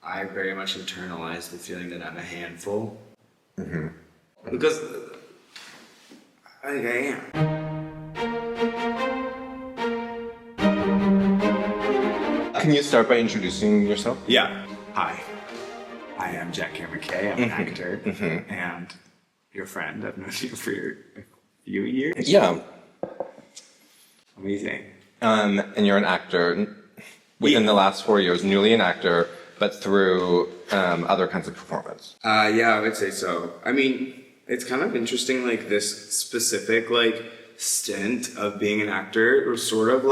I very much internalize the feeling that I'm a handful. Because I think I am. Can you start by introducing yourself? Yeah. Hi. I am Jack Cameron Kay. I'm an actor and your friend. I've known you for a few years. Yeah. Amazing. And you're an actor within the last 4 years, newly an actor, but through other kinds of performance. Yeah, I would say so. I mean, it's kind of interesting, like this specific stint of being an actor was sort of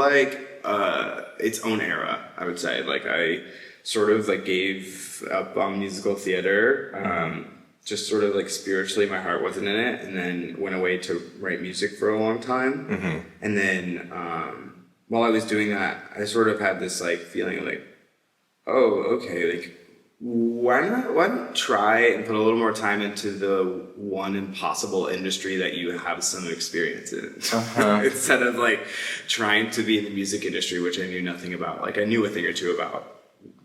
its own era, I would say. Like I sort of gave up on musical theater. Just sort of spiritually my heart wasn't in it, and then went away to write music for a long time. And then while I was doing that, I sort of had this feeling of oh, okay, why not try and put a little more time into the one impossible industry that you have some experience in, instead of trying to be in the music industry, which I knew nothing about. I knew a thing or two about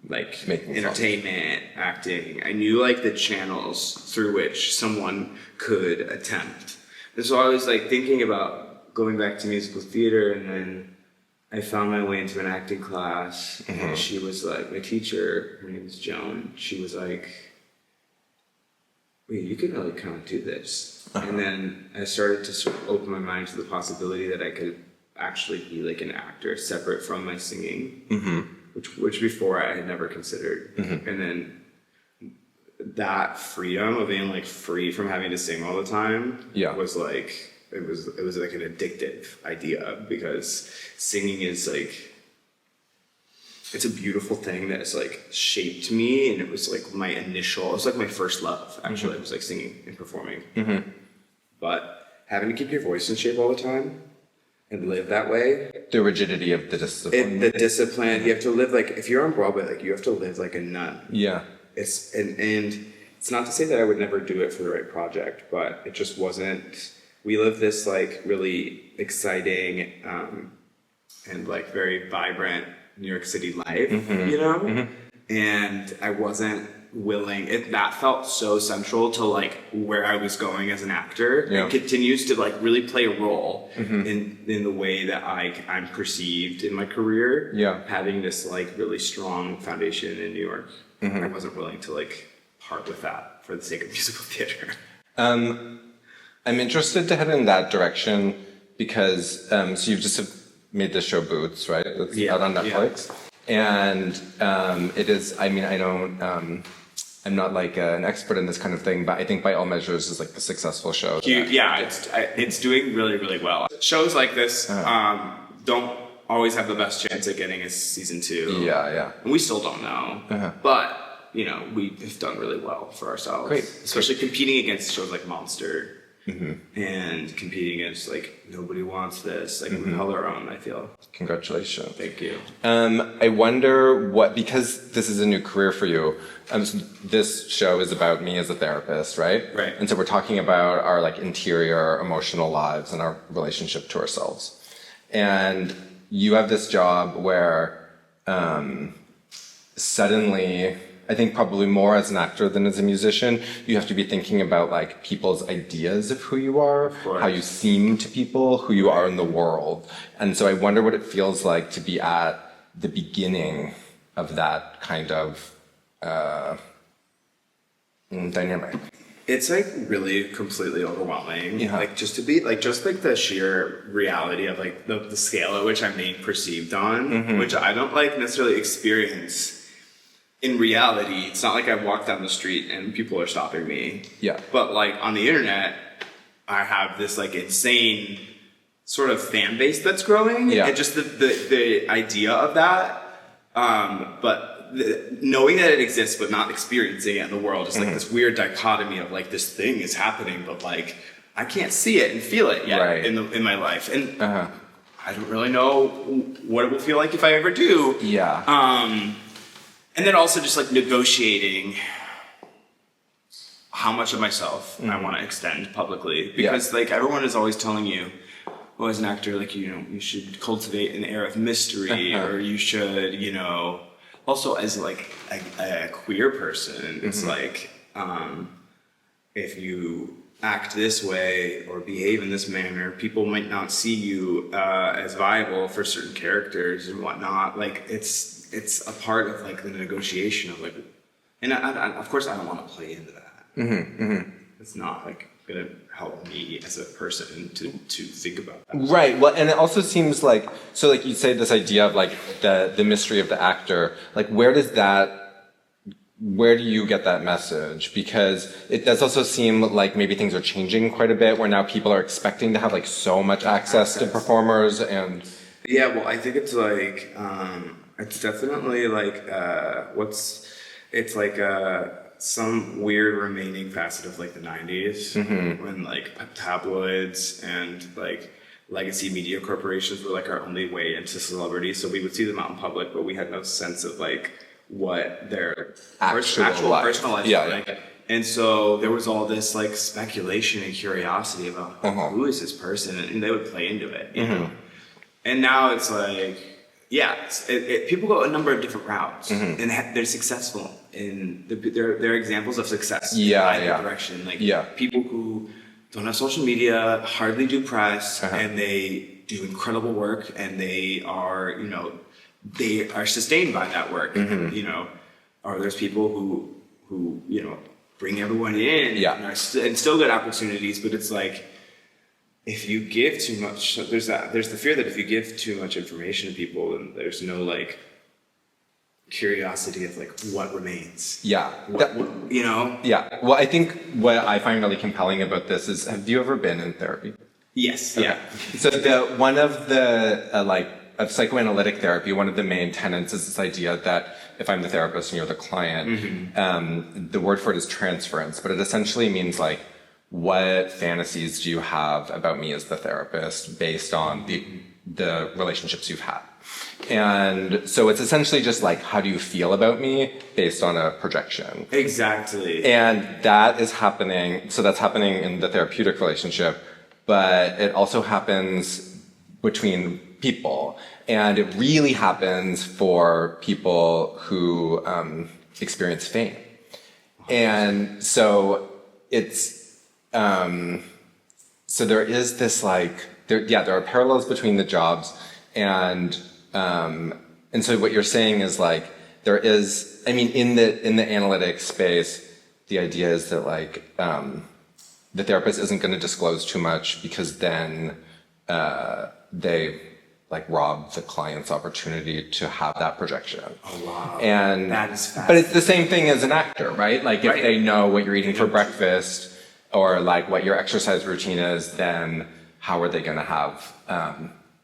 Making entertainment, acting. I knew the channels through which someone could attempt. And so I was thinking about going back to musical theater, and then I found my way into an acting class, and she was my teacher, her name is Joan, she was wait, you can really kind of do this. And then I started to sort of open my mind to the possibility that I could actually be an actor separate from my singing, which before I had never considered. And then that freedom of being free from having to sing all the time was it was an addictive idea, because singing is it's a beautiful thing that has shaped me, and it was my initial, it was my first love actually. It was singing and performing. But having to keep your voice in shape all the time and live that way, the rigidity of the discipline. the discipline, you have to live if you're on Broadway, you have to live like a nun. It's and it's not to say that I would never do it for the right project, but it just wasn't. We live this really exciting and very vibrant New York City life, you know? And I wasn't willing, that felt so central to where I was going as an actor. It continues to really play a role in the way that I'm perceived in my career. Having this really strong foundation in New York. I wasn't willing to part with that for the sake of musical theater. I'm interested to head in that direction because so you've just made the show Boots, right? It's out on Netflix. And it is, I mean, I don't, I'm not an expert in this kind of thing, but I think by all measures is a successful show. It's doing really, really well. Shows like this don't always have the best chance at getting a season 2. And we still don't know. But, we've done really well for ourselves. Great. Especially competing against shows like Monster. And competing against Nobody Wants This, we've held our own, I feel. Congratulations. Thank you. I wonder because this is a new career for you, so this show is about me as a therapist, right? Right. And so we're talking about our interior emotional lives and our relationship to ourselves. And you have this job where suddenly, I think probably more as an actor than as a musician, you have to be thinking about people's ideas of who you are, how you seem to people, who you are in the world. And so I wonder what it feels like to be at the beginning of that kind of dynamic. It's really completely overwhelming. Just to be just the sheer reality of the scale at which I'm being perceived on, which I don't necessarily experience. In reality, it's not I walk down the street and people are stopping me. But on the internet, I have this insane sort of fan base that's growing. And just the idea of that. But knowing that it exists but not experiencing it in the world is this weird dichotomy of this thing is happening, but I can't see it and feel it yet in my life. And I don't really know what it will feel like if I ever do. And then also just negotiating how much of myself I want to extend publicly, because everyone is always telling you, well, as an actor, you should cultivate an air of mystery, or you should, also as like a queer person, it's like if you act this way or behave in this manner, people might not see you as viable for certain characters and whatnot. Like it's a part of like the negotiation of like, and I of course I don't want to play into that. It's not like gonna help me as a person to think about that. Right. Well, and it also seems like, so like you say this idea of like the mystery of the actor, like where do you get that message? Because it does also seem like maybe things are changing quite a bit, where now people are expecting to have like so much access to performers and. Yeah, well, I think it's like, it's definitely like, it's like, some weird remaining facet of like the 90s when like tabloids and like legacy media corporations were like our only way into celebrity. So we would see them out in public, but we had no sense of like what their actual personal life was like. And so there was all this like speculation and curiosity about who is this person, and they would play into it, you know. And now it's like, people go a number of different routes, and they're successful. And they're examples of success in either direction. Like people who don't have social media, hardly do press, and they do incredible work, and they are, you know, they are sustained by that work. You know, or there's people who you know bring everyone in and still get opportunities, but it's like if you give too much, there's the fear that if you give too much information to people, then there's no like curiosity of like what remains. What, you know? Well, I think what I find really compelling about this is, have you ever been in therapy? Yes. Okay. So one of the of psychoanalytic therapy, one of the main tenets is this idea that if I'm the therapist and you're the client, the word for it is transference, but it essentially means like, what fantasies do you have about me as the therapist based on the relationships you've had? And so it's essentially just like, how do you feel about me based on a projection? Exactly. And that is happening. So that's happening in the therapeutic relationship, but it also happens between people. And it really happens for people who experience fame. And so it's, so there is this like, there are parallels between the jobs and so what you're saying is like, there is, I mean, in the analytics space, the idea is that like, the therapist isn't going to disclose too much because then, they like rob the client's opportunity to have that projection. Oh wow. And, that is fascinating. but it's the same thing as an actor, right? Like if they know what you're eating for breakfast or like what your exercise routine is, then how are they going to have,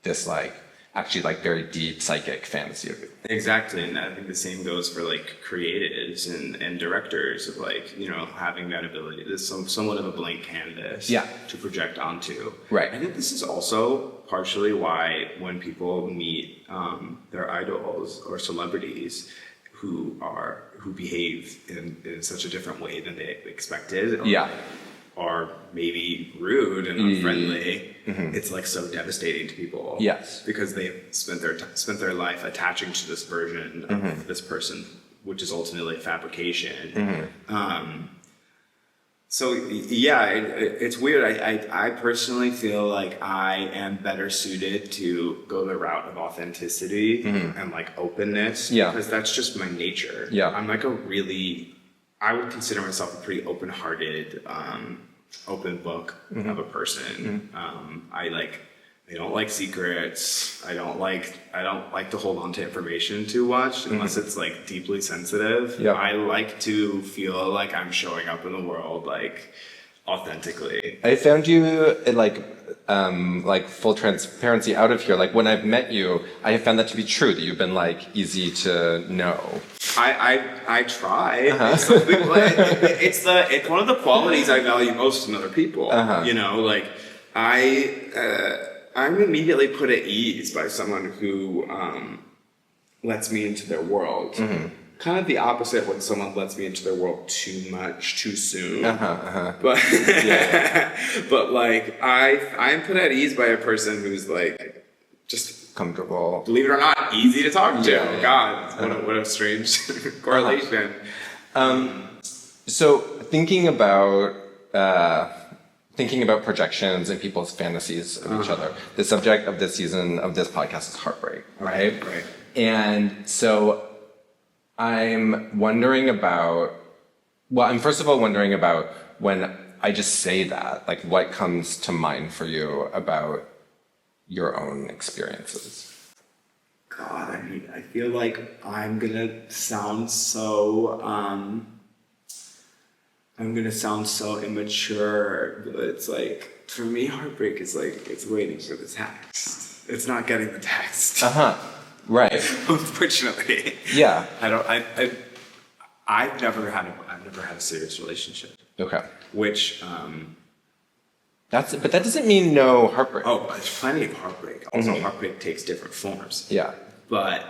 this like, actually like very deep psychic fantasy of it. Exactly, and I think the same goes for like creatives and directors of like, you know, having that ability. There's somewhat of a blank canvas to project onto. Right. I think this is also partially why when people meet their idols or celebrities who behave in such a different way than they expected, or maybe rude and unfriendly, it's like so devastating to people. Yes. Because they've spent their life attaching to this version of this person, which is ultimately a fabrication. So yeah, it's weird. I personally feel like I am better suited to go the route of authenticity and like openness, because that's just my nature. I'm like I would consider myself a pretty open-hearted, open book of a person. I don't like secrets. I don't like to hold on to information too much unless it's like deeply sensitive. I like to feel like I'm showing up in the world like authentically. I found you like full transparency out of here. Like when I've met you, I have found that to be true, that you've been like easy to know. I try. It's one of the qualities I value most in other people. You know, like I'm immediately put at ease by someone who lets me into their world. Kind of the opposite when someone lets me into their world too much, too soon. But but like I'm put at ease by a person who's like just comfortable. Believe it or not, easy to talk to. Yeah. God, what a strange correlation. So thinking about projections and people's fantasies of each other, the subject of this season of this podcast is heartbreak, right? Right. And so I'm wondering about, well, I'm first of all wondering about when I just say that, like what comes to mind for you about your own experiences? God, I mean, I feel like I'm gonna sound so immature, but it's like, for me, heartbreak is like, it's waiting for the text. It's not getting the text. Right. Unfortunately. Yeah. I've never had a serious relationship. Okay. Which, but that doesn't mean no heartbreak. oh, there's plenty of heartbreak. Also, heartbreak takes different forms. Yeah. But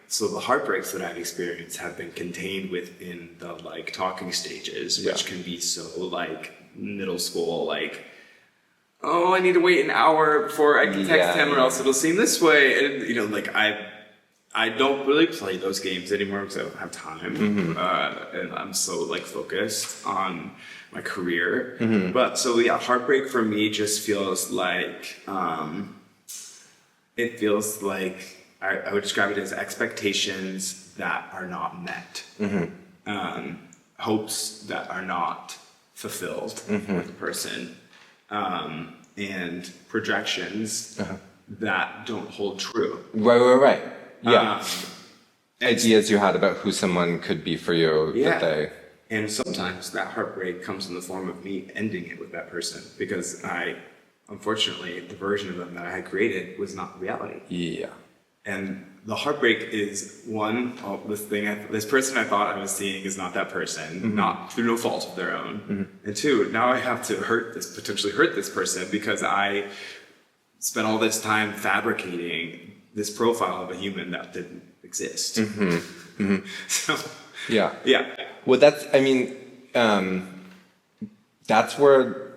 so the heartbreaks that I've experienced have been contained within the like talking stages, which can be so like middle school, like, oh, I need to wait an hour before I can text him, or else it'll seem this way. And you know, like I don't really play those games anymore because I don't have time, and I'm so like focused on my career. But so yeah, heartbreak for me just feels like it feels like I would describe it as expectations that are not met, hopes that are not fulfilled with the person, and projections that don't hold true. Right. Yeah. Ideas you had about who someone could be for you. Yeah. And sometimes that heartbreak comes in the form of me ending it with that person because unfortunately, the version of them that I had created was not reality. Yeah. And the heartbreak is one, this person I thought I was seeing is not that person, not through no fault of their own. And two, now I have to potentially hurt this person because I spent all this time fabricating this profile of a human that didn't exist. So, yeah. Well, that's where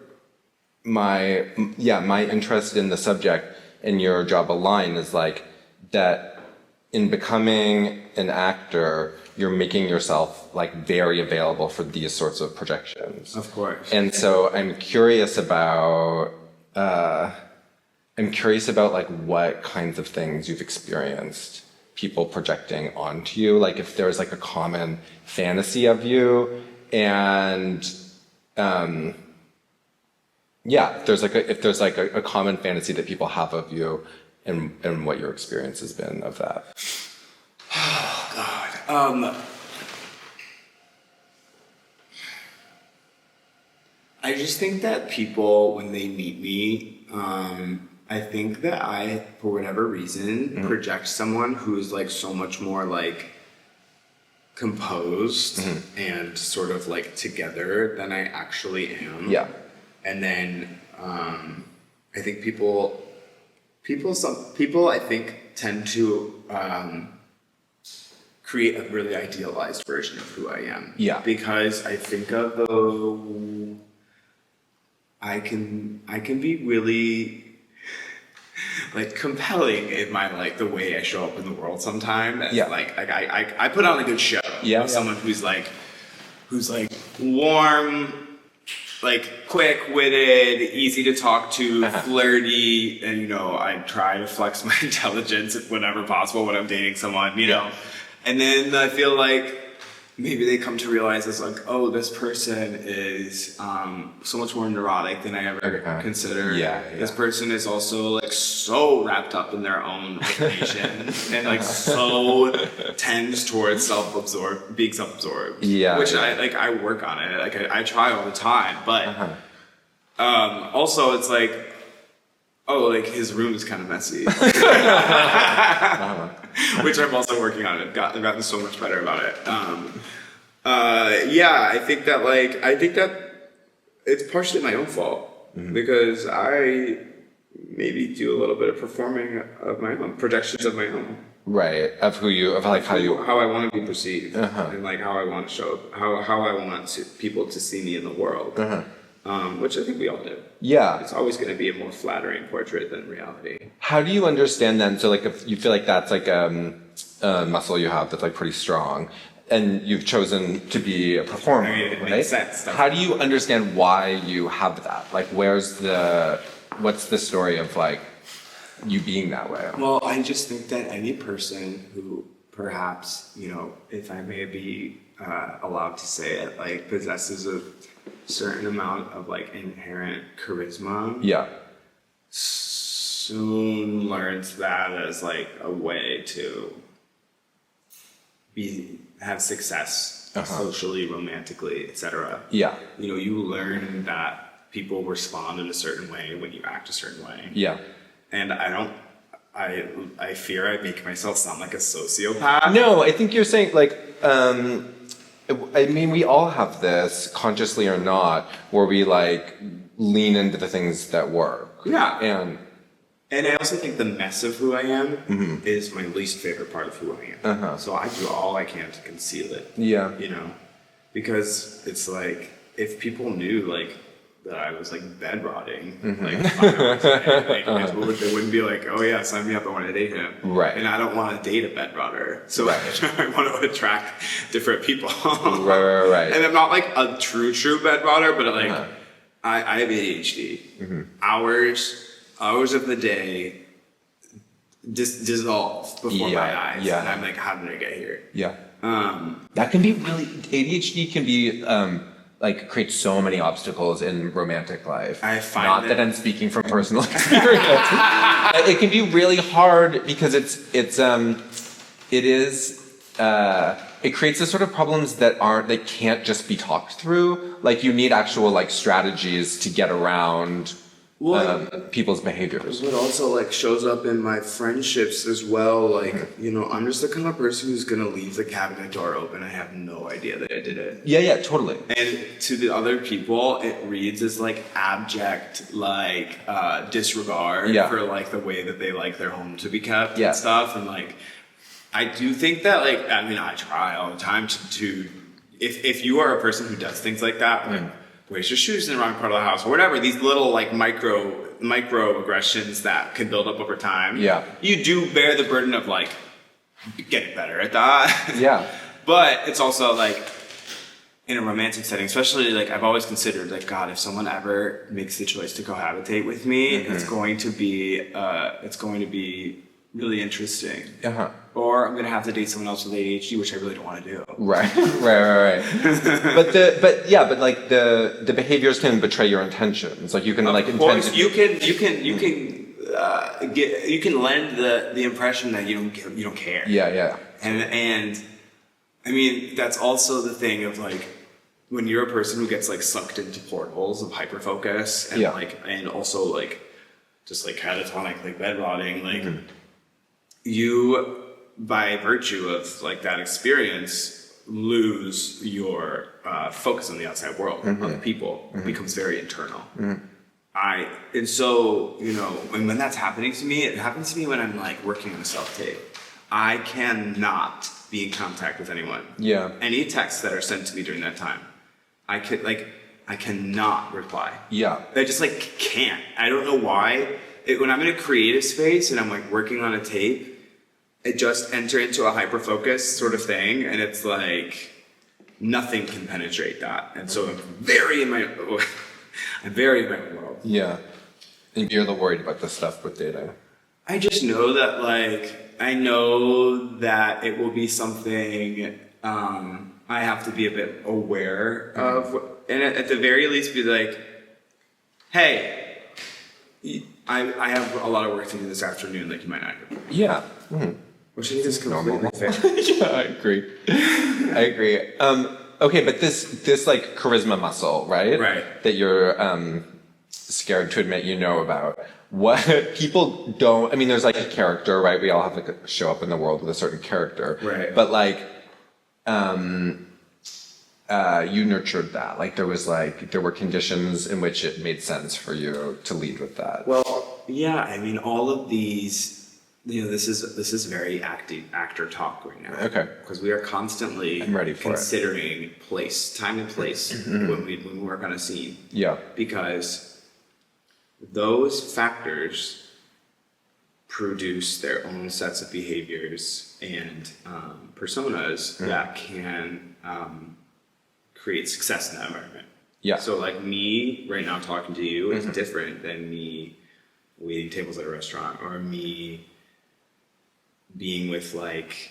my interest in the subject and your job align is like that in becoming an actor, you're making yourself like very available for these sorts of projections. Of course. And so I'm curious about like what kinds of things you've experienced people projecting onto you, like if there's like a common fantasy of you, and if there's like a common fantasy that people have of you, and what your experience has been of that. Oh God. I just think that people, when they meet me, I think that I, for whatever reason, project someone who's like so much more like composed and sort of like together than I actually am. Yeah. And then I think people I think tend to create a really idealized version of who I am. Yeah. Because I think of I can be really like compelling in my like the way I show up in the world sometimes. Yeah. Like I put on a good show. Yeah. Of someone who's like warm, like quick-witted, easy to talk to, flirty, and you know, I try to flex my intelligence whenever possible when I'm dating someone, you know. And then I feel like maybe they come to realize it's like, oh, this person is so much more neurotic than I ever considered. Yeah. This person is also like so wrapped up in their own information and like so tends towards being self-absorbed. Yeah. Which I work on it. Like I try all the time, but also it's like, oh, like his room is kind of messy. Which I'm also working on. I've gotten so much better about it. I think that it's partially my own fault because I maybe do a little bit of performing of my own, projections of my own. Right. How I want to be perceived and like how I want to show up, how I want people to see me in the world. which I think we all do. Yeah. It's always going to be a more flattering portrait than reality. How do you understand then? So like if you feel like that's like a muscle you have that's like pretty strong, and you've chosen to be a performer, I mean, it right? makes sense. How do you understand why you have that? Like what's the story of like you being that way? Well, I just think that any person who perhaps, if I may be allowed to say it, like possesses a certain amount of like inherent charisma, Yeah. soon learns that as like a way to have success socially, romantically, etc. Yeah. You learn that people respond in a certain way when you act a certain way. Yeah. And I fear I make myself sound like a sociopath. No, I think you're saying like, I mean, we all have this, consciously or not, where we like lean into the things that work. Yeah. And I also think the mess of who I am is my least favorite part of who I am. So I do all I can to conceal it. Yeah. Because it's like, if people knew like that I was like bed rotting, like 5 hours a day, like they wouldn't be like, oh yeah, sign me up, I want to date him. Right. And I don't want to date a bed rotter. So right. I want to attract different people. Right. And I'm not like a true bed rotter, but like I have ADHD. Hours of the day dissolve before my eyes. Yeah. And I'm like, how did I get here? Yeah. That can be really, ADHD can be, like create so many obstacles in romantic life. I find not that I'm speaking from personal experience. It can be really hard because it creates this sort of problems that can't just be talked through. Like you need actual like strategies to get around people's behaviors. What also like shows up in my friendships as well. Like, I'm just the kind of person who's gonna leave the cabinet door open. I have no idea that I did it. Yeah, totally. And to the other people, it reads as like abject, like disregard for like the way that they like their home to be kept and stuff. And like, I do think that like, I mean, I try all the time to if you are a person who does things like that, like wears your shoes in the wrong part of the house or whatever, these little like micro aggressions that can build up over time. Yeah. You do bear the burden of like getting better at that. Yeah. But it's also like in a romantic setting, especially like I've always considered like, God, if someone ever makes the choice to cohabitate with me, it's going to be really interesting. Or I'm gonna have to date someone else with ADHD, which I really don't want to do. Right. but like the behaviors can betray your intentions. Like you can like intend. You can lend the impression that you don't care. Yeah. And I mean that's also the thing of like when you're a person who gets like sucked into portals of hyperfocus and like and also like just like catatonic like bed rotting like. You, by virtue of like that experience, lose your focus on the outside world, other people. It becomes very internal. And so when that's happening to me, it happens to me when I'm like working on a self-tape. I cannot be in contact with anyone. Yeah. Any texts that are sent to me during that time, I cannot reply. Yeah. I just like can't. I don't know why. When I'm in a creative space and I'm like working on a tape, I just enter into a hyper-focus sort of thing, and it's like nothing can penetrate that. And so I'm very in my world. Yeah. And you're worried about this stuff with dating. I just know that it will be something I have to be a bit aware of, and at the very least be like, hey, I have a lot of work to do this afternoon, like you might not. Yeah. Which I think is completely fair. Yeah, I agree. Okay, but this like charisma muscle, right? Right. That you're scared to admit about. What people don't, I mean, there's like a character, right? We all have like a show up in the world with a certain character. Right. But like, you nurtured that. Like there were conditions in which it made sense for you to lead with that. Well, yeah, I mean, all of these this is very actor talk right now. Okay. Because we are constantly I'm ready for considering time and place when we work on a scene. Yeah. Because those factors produce their own sets of behaviors and personas that can create success in that environment. Yeah. So like me right now talking to you is different than me waiting tables at a restaurant, or me being with like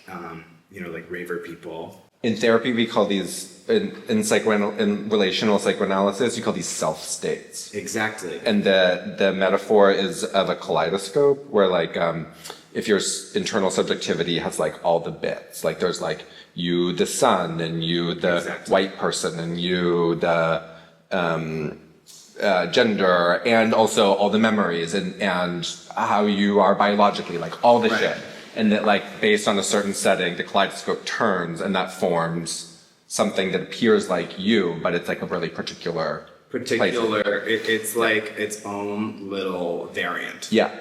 raver people. In therapy, we call these in relational psychoanalysis, you call these self states. Exactly. And the metaphor is of a kaleidoscope, where like if your internal subjectivity has like all the bits, like there's like you the sun, and you the white person, and you the gender, and also all the memories, and how you are biologically, like all the shit. And that, like, based on a certain setting, the kaleidoscope turns, and that forms something that appears like you, but it's like a really particular. It's like its own little variant. Yeah.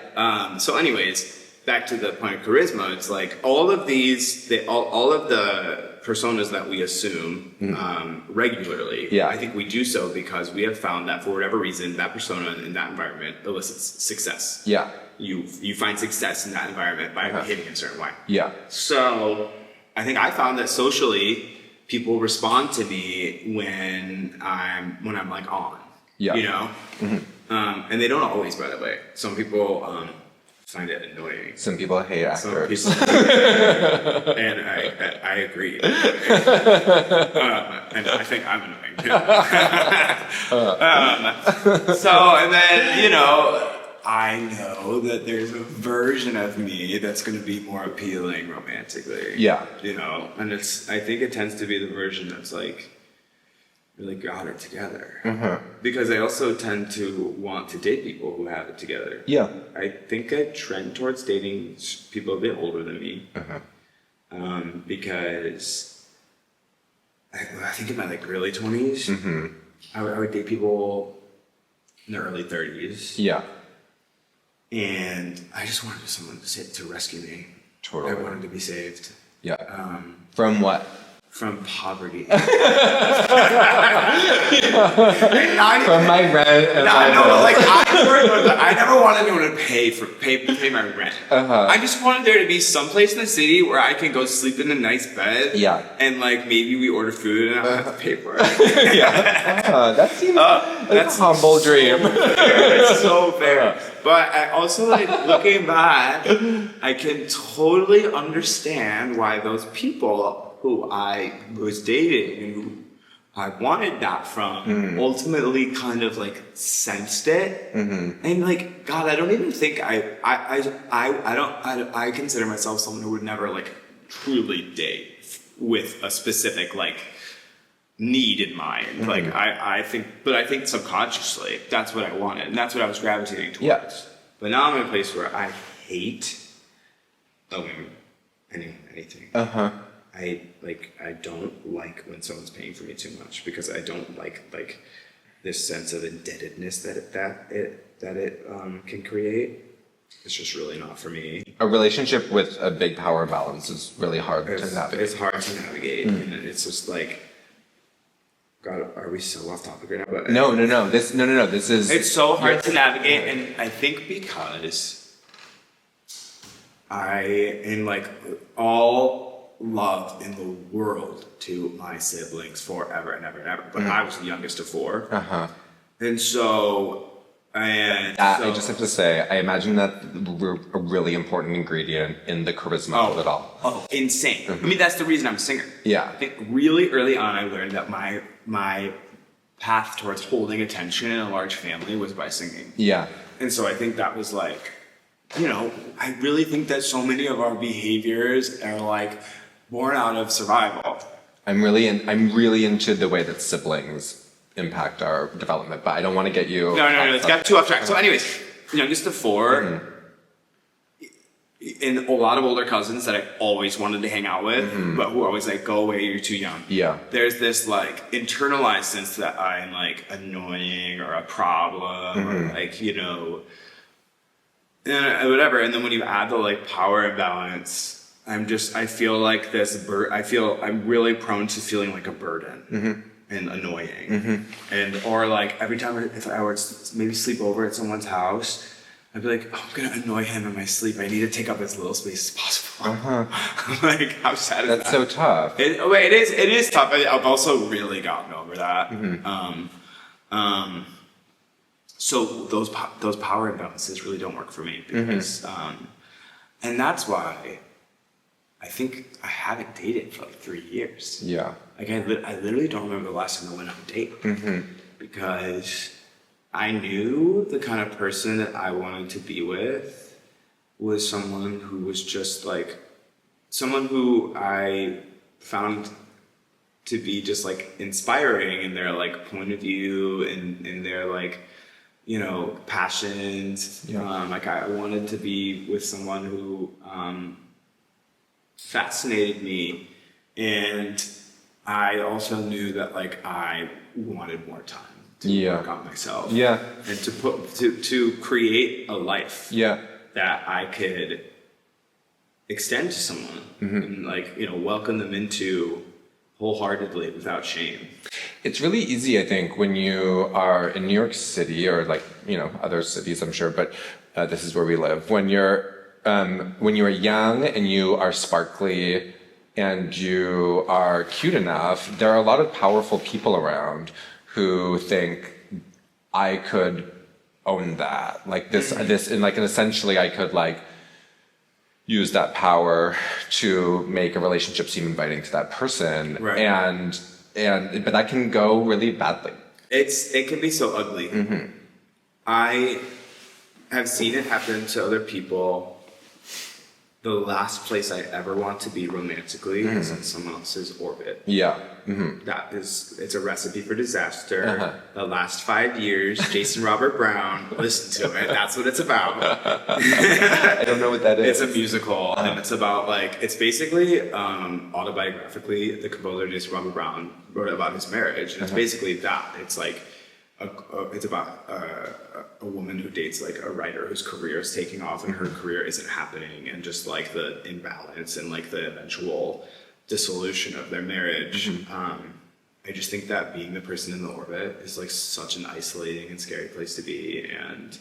So, anyways, back to the point of charisma. It's like all of the personas that we assume regularly. Yeah. I think we do so because we have found that for whatever reason, that persona in that environment elicits success. Yeah. You find success in that environment by behaving in a certain way. Yeah. So I think I found that socially, people respond to me when I'm like on. Yeah. You know? And they don't always, by the way. Some people find it annoying. Some people hate actors. Some people and I agree. And I think I'm annoying too. And then, I know that there's a version of me that's going to be more appealing romantically. Yeah. And I think it tends to be the version that's like really got it together. Because I also tend to want to date people who have it together. Yeah. I think I trend towards dating people a bit older than me. Because I think in my like early 20s, I would date people in their early 30s. Yeah. And I just wanted someone to rescue me. Totally. I wanted to be saved. Yeah. From what? From poverty. From my rent. And I never wanted anyone to pay my rent. I just wanted there to be some place in the city where I can go sleep in a nice bed. Yeah. And like maybe we order food and I don't have to pay for it. That seems that's a humble dream. It's so fair. But I also like looking back, I can totally understand why those people who I was dating and who I wanted that from ultimately kind of like sensed it. And like, God, I don't even think I consider myself someone who would never like truly date with a specific like need in mind. Like I think subconsciously that's what I wanted, and that's what I was gravitating towards. Yeah. But now I'm in a place where I hate anything. I don't like when someone's paying for me too much, because I don't like this sense of indebtedness that it can create. It's just really not for me. A relationship with a big power balance is really hard to navigate. It's hard to navigate, and it's just like, God, are we so off topic right now? But No. This is. It's so hard to navigate, and I think because in like all love in the world to my siblings forever and ever and ever, but I was the youngest of four, and so. I just have to say, I imagine that a really important ingredient in the charisma of it all. Oh, insane. I mean, that's the reason I'm a singer. Yeah. I think really early on, I learned that my path towards holding attention in a large family was by singing. Yeah. And so I think that was like, I really think that so many of our behaviors are like born out of survival. I'm really into the way that siblings impact our development, but I don't want to get you. No, it's got too off track. So, anyways, youngest of four, and a lot of older cousins that I always wanted to hang out with, but who always like, go away, you're too young. Yeah. There's this like internalized sense that I'm like annoying or a problem, or like and whatever. And then when you add the like power imbalance, I feel like I'm really prone to feeling like a burden and annoying. And, or like every time if I were to maybe sleep over at someone's house, I'd be like, oh, I'm going to annoy him in my sleep. I need to take up as little space as possible. Like, how sad is that? That's so tough. It is tough. I've also really gotten over that. So those power imbalances really don't work for me because, and that's why I think I haven't dated for like 3 years. Yeah. Like I literally don't remember the last time I went on a date because I knew the kind of person that I wanted to be with was someone who was just like someone who I found to be just like inspiring in their like point of view and in their like, you know, passions. Like I wanted to be with someone who fascinated me, and I also knew that like I wanted more time to work on myself. And to create a life that I could extend to someone and like, you know, welcome them into wholeheartedly without shame. It's really easy, I think, when you are in New York City or like, you know, other cities, I'm sure, but this is where we live. When you're young and you are sparkly and you are cute enough, there are a lot of powerful people around who think I could own that. Like this, and like, and essentially I could like use that power to make a relationship seem inviting to that person. Right. But that can go really badly. It can be so ugly. I have seen it happen to other people. The last place I ever want to be romantically is in someone else's orbit. It's a recipe for disaster. The last 5 years, Jason Robert Brown, listen to it. That's what it's about. I don't know what that is. It's a musical, and it's about like, it's basically autobiographically, the composer Jason Robert Brown wrote about his marriage, and it's basically that. It's like, it's about a woman who dates like a writer whose career is taking off and her career isn't happening, and just like the imbalance and like the eventual dissolution of their marriage. I just think that being the person in the orbit is like such an isolating and scary place to be, and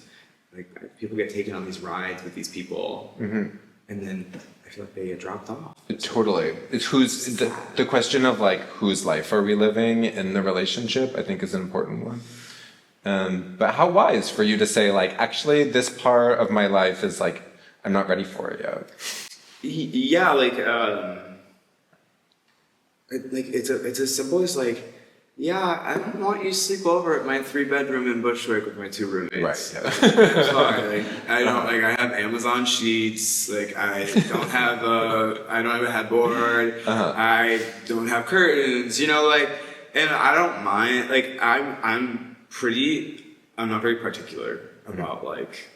like people get taken on these rides with these people, and then I feel like they get dropped off. Totally. It's the question of like whose life are we living in the relationship, I think is an important one. But how wise for you to say like, actually this part of my life is like, I'm not ready for it yet. Yeah, like it's as simple as like, yeah, I don't want you to sleep over at my 3-bedroom in Bushwick with my 2 roommates. Right. I'm sorry. Like, I have Amazon sheets. Like I don't have a headboard. I don't have curtains. You know, like, and I don't mind. Like I'm not very particular about like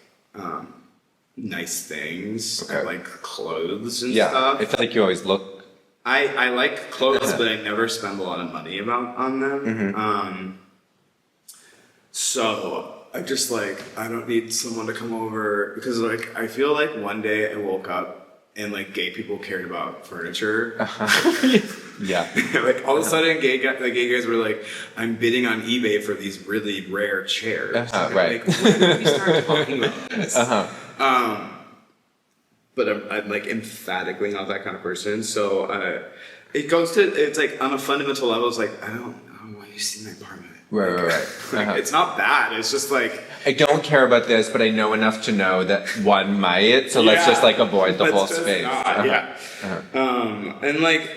nice things, like clothes and stuff. I feel like you always look. I like clothes, but I never spend a lot of money on them. So I just like, I don't need someone to come over because like I feel like one day I woke up and like gay people cared about furniture. Like all of a sudden gay guys were like, I'm bidding on eBay for these really rare chairs. Right. Like, when did we start talking about this? But I'm like emphatically not that kind of person. So it's like on a fundamental level, it's like, I don't want you to see my apartment. Right. Like, it's not bad. It's just like, I don't care about this, but I know enough to know that one might, so let's just like avoid the whole space. And like,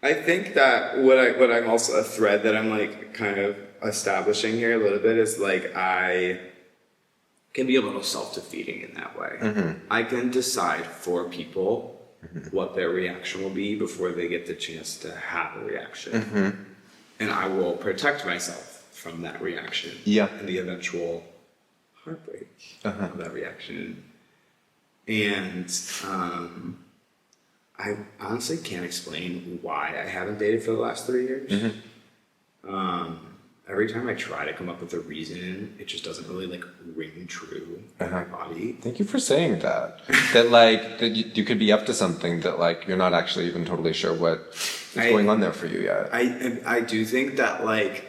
I think that what I'm also a thread that I'm like kind of establishing here a little bit is like I can be a little self-defeating in that way. I can decide for people what their reaction will be before they get the chance to have a reaction. And I will protect myself from that reaction and the eventual heartbreak of that reaction. And I honestly can't explain why I haven't dated for the last 3 years. every time I try to come up with a reason, it just doesn't really like ring true in my body. Thank you for saying that. that you could be up to something that like you're not actually even totally sure what is going on there for you yet. I do think that like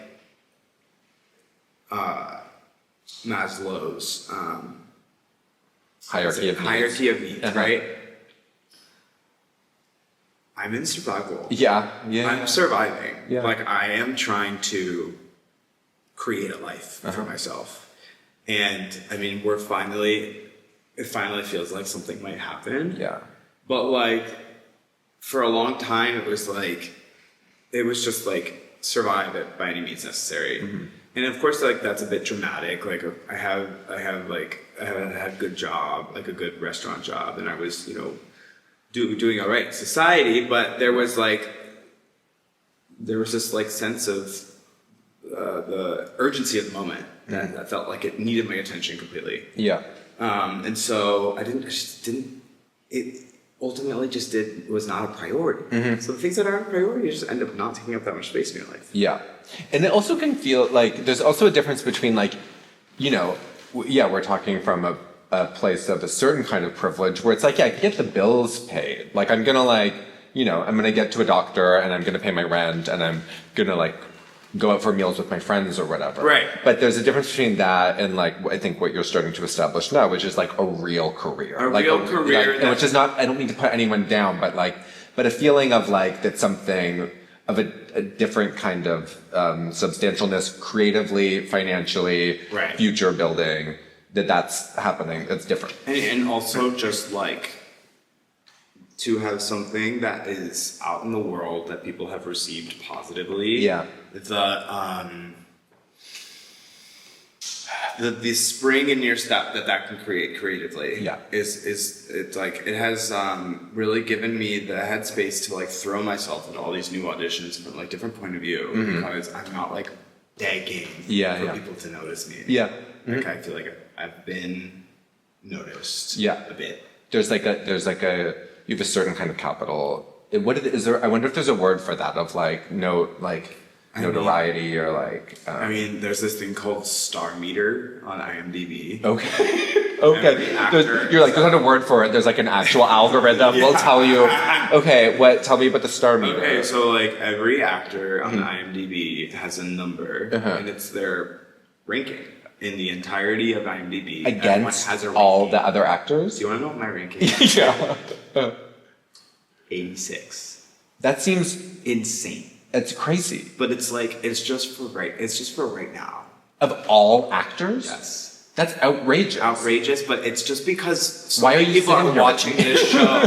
Maslow's hierarchy of needs, right? I'm in survival. Yeah. I'm surviving. Yeah. Like I am trying to create a life for myself. And I mean, it finally feels like something might happen. Yeah. But like, for a long time, it was just like, survive it by any means necessary. Mm-hmm. And of course, like, that's a bit dramatic. Like, I had a good job, like a good restaurant job, and I was, doing all right in society, but there was this like sense of the urgency of the moment that felt like it needed my attention completely. Yeah. And so it ultimately was not a priority. Mm-hmm. So the things that aren't a priority just end up not taking up that much space in your life. Yeah. And it also can feel like there's also a difference between like, we're talking from a place of a certain kind of privilege where it's like, yeah, I can get the bills paid. Like I'm gonna I'm gonna get to a doctor and I'm gonna pay my rent and I'm gonna like go out for meals with my friends or whatever. Right. But there's a difference between that and like I think what you're starting to establish now, which is like a real career. Which is not, I don't mean to put anyone down, but a feeling of like that something of a different kind of substantialness creatively, financially, future building, that's happening. That's different. And also just like to have something that is out in the world that people have received positively. Yeah. The spring in your step that can create creatively. Yeah. Is it's like it has really given me the headspace to like throw myself into all these new auditions from like different point of view, because I'm not like begging for people to notice me. Yeah. Like I feel like I've been noticed. Yeah. A bit. There's you have a certain kind of capital. I wonder if there's a word for that of like notoriety or like. There's this thing called Star Meter on IMDb. Okay. You're like, there's not a word for it. There's like an actual algorithm. Will tell you. Okay, tell me about the Star Meter. Okay, so like every actor on IMDb has a number, and it's their ranking in the entirety of IMDb. Against all the other actors? Do you want to know what my ranking is? Yeah. 86. That seems insane. It's crazy. But it's just for right now. Of all actors? Yes. That's outrageous. Outrageous, but it's just because so many people are watching this show.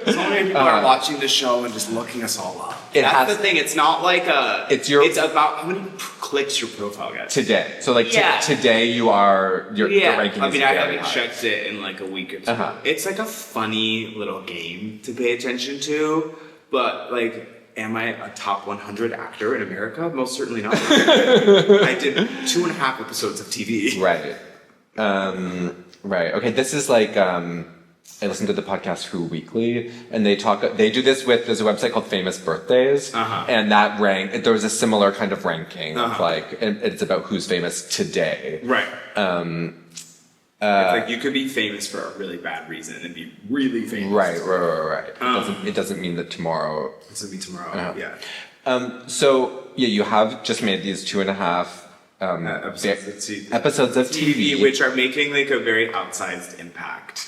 So many people are watching the show and just looking us all up. That's the thing. It's not like it's about how many clicks your profile gets. Today. So like today your ranking is I haven't checked it in like a week or two. It's like a funny little game to pay attention to, but like, am I a top 100 actor in America? Most certainly not. I did 2.5 episodes of TV. Right. Right. Okay. This is like, I listen to the podcast Who Weekly, and they do this there's a website called Famous Birthdays, and there was a similar kind of ranking of like, it's about who's famous today. Right. It's like you could be famous for a really bad reason and be really famous. Right. It doesn't mean that tomorrow. It doesn't mean tomorrow. So you have just made these 2.5 episodes of TV, which are making like a very outsized impact,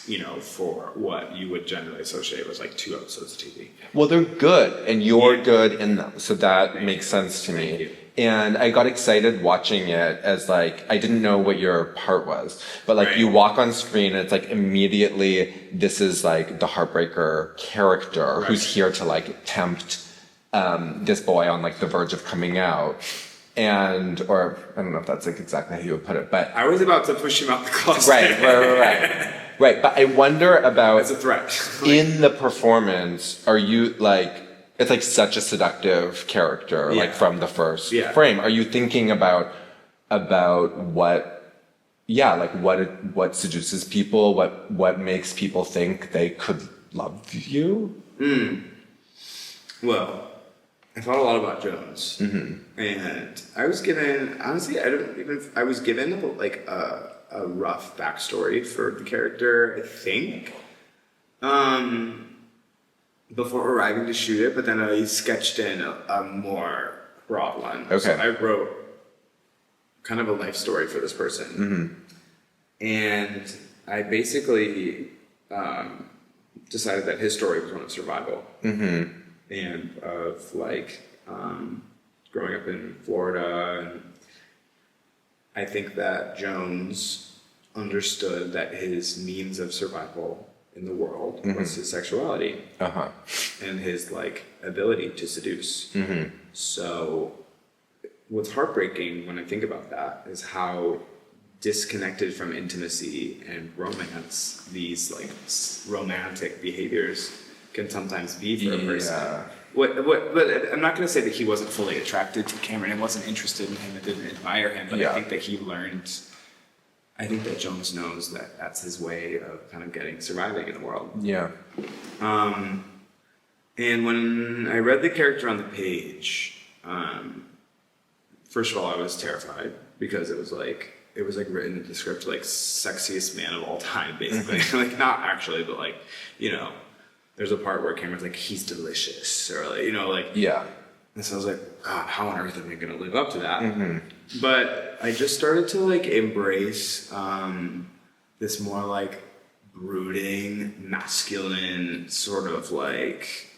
for what you would generally associate with like 2 episodes of TV. Well, they're good, and you're good in them, so that makes sense to me. You. And I got excited watching it as like, I didn't know what your part was, but like you walk on screen and it's like immediately this is like the Heartbreaker character who's here to like tempt this boy on like the verge of coming out. Or I don't know if that's like exactly how you would put it, but I was about to push him out the closet. Right. But I wonder about as a threat in the performance. Are you like? It's like such a seductive character, like from the first frame. Are you thinking about what seduces people? What makes people think they could love you? Well, I thought a lot about Jones, and I was given, honestly, I was given like a rough backstory for the character, I think, before arriving to shoot it, but then I sketched in a more broad one. Okay. So I wrote kind of a life story for this person, and I basically decided that his story was one of survival. And of like growing up in Florida, and I think that Jones understood that his means of survival in the world was his sexuality and his like ability to seduce. So what's heartbreaking when I think about that is how disconnected from intimacy and romance these like romantic behaviors can sometimes be for a person. But I'm not going to say that he wasn't fully attracted to Cameron and wasn't interested in him and didn't admire him, but I think that he learned, I think that Jones knows that that's his way of kind of surviving in the world. Yeah. And when I read the character on the page, first of all, I was terrified because it was like written in the script like sexiest man of all time, basically. Like not actually, but like, you know, there's a part where Cameron's like, he's delicious, or like, you know, like, yeah. And so I was like, God, how on earth am I going to live up to that? But I just started to like embrace this more like brooding, masculine, sort of like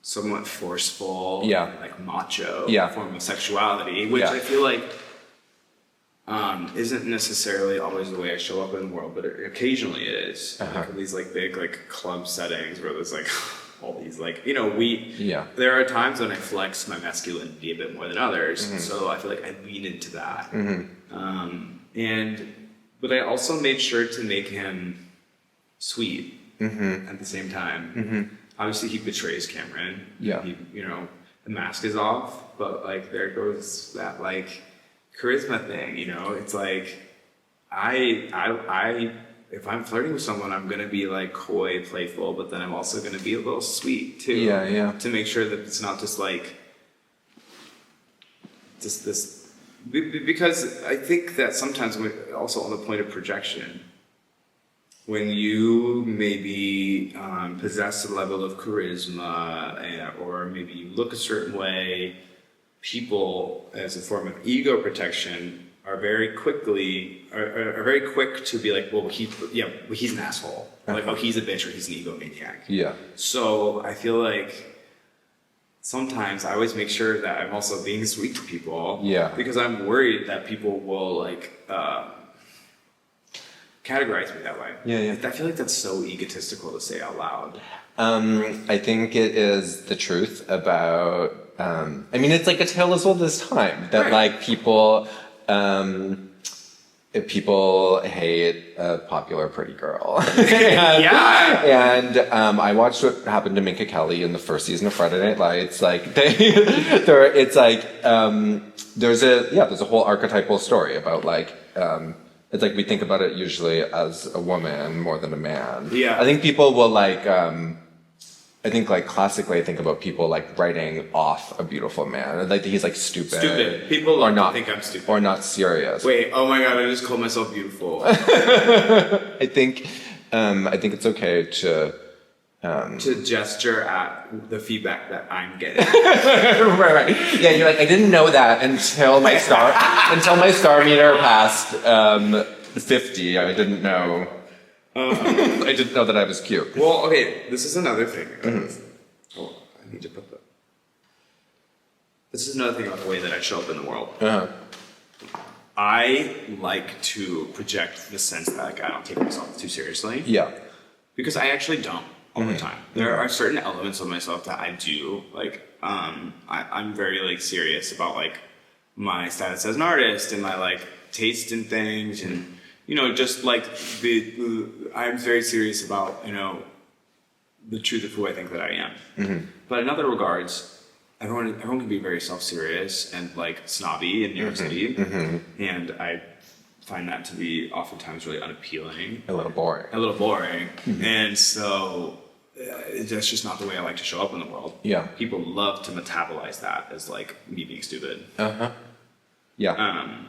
somewhat forceful, like macho form of sexuality, which I feel like isn't necessarily always the way I show up in the world, but occasionally it is. Like these like big like club settings where there's like all these like, you know, there are times when I flex my masculinity a bit more than others, so I feel like I lean into that. But I also made sure to make him sweet at the same time. Obviously he betrays Cameron. He, you know, the mask is off, but like there goes that like charisma thing, you know. It's like I if I'm flirting with someone, I'm gonna be like coy, playful, but then I'm also gonna be a little sweet too. To make sure that it's not just like just this, because I think that sometimes also on the point of projection, when you maybe possess a level of charisma, or maybe you look a certain way, people, as a form of ego protection, are very quick to be like, well, he's an asshole. Like, oh, he's a bitch, or he's an egomaniac. So I feel like sometimes I always make sure that I'm also being sweet to people. Because I'm worried that people will like categorize me that way. I feel like that's so egotistical to say out loud. I think it is the truth about. I mean, it's like a tale as old as time that like people hate a popular pretty girl. And I watched what happened to Minka Kelly in the first season of Friday Night Lights. Like there's a whole archetypal story about like it's like we think about it usually as a woman more than a man. I think people will like I think like classically I think about people like writing off a beautiful man. Like he's like stupid. People think I'm stupid. Or not serious. Wait, oh my god, I just called myself beautiful. I think it's okay to gesture at the feedback that I'm getting. right. Yeah, you're like, I didn't know that until my star meter passed 50. I didn't know. I didn't know that I was cute. Well, okay, this is another thing. Oh, I need to put that. This is another thing about the way that I show up in the world. I like to project the sense that like, I don't take myself too seriously. Because I actually don't all the time. There are certain elements of myself that I do. Like, I'm very like serious about like my status as an artist and my like taste in things and. You know, just like I'm very serious about, you know, the truth of who I think that I am. But in other regards, everyone can be very self-serious and like snobby in New York City. And I find that to be oftentimes really unappealing. A little boring. And so that's just not the way I like to show up in the world. Yeah. People love to metabolize that as like me being stupid. Yeah.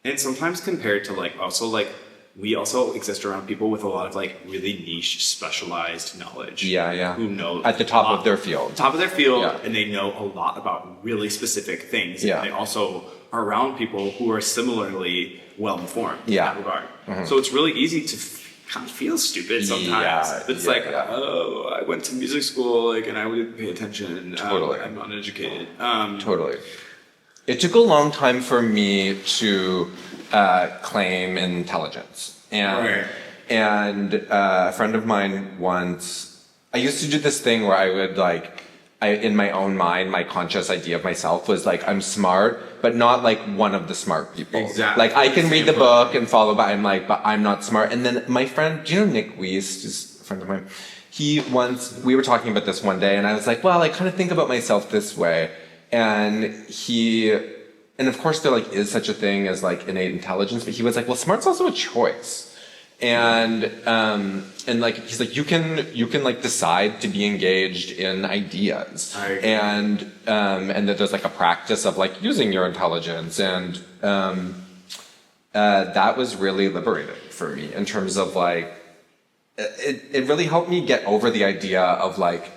And sometimes compared to like also like we also exist around people with a lot of like really niche specialized knowledge. Yeah. Who know at the top of their field. Yeah. And they know a lot about really specific things. Yeah. And they also are around people who are similarly well informed in Yeah. that regard. So it's really easy to kind of feel stupid sometimes. Yeah, It's oh, I went to music school, like, and I would pay attention. Totally. I'm uneducated. Totally. It took a long time for me to claim intelligence. And a friend of mine once, I used to do this thing where I would in my own mind, my conscious idea of myself was like, I'm smart, but not like one of the smart people. Exactly. Like I can read the book and follow, but I'm not smart. And then my friend, do you know Nick Wiest, is a friend of mine? We were talking about this one day and I was like, well, I kind of think about myself this way. And of course there like is such a thing as like innate intelligence, but he was like, well, smart's also a choice. And like he's like you can like decide to be engaged in ideas, and that there's like a practice of like using your intelligence, and that was really liberating for me in terms of like it really helped me get over the idea of like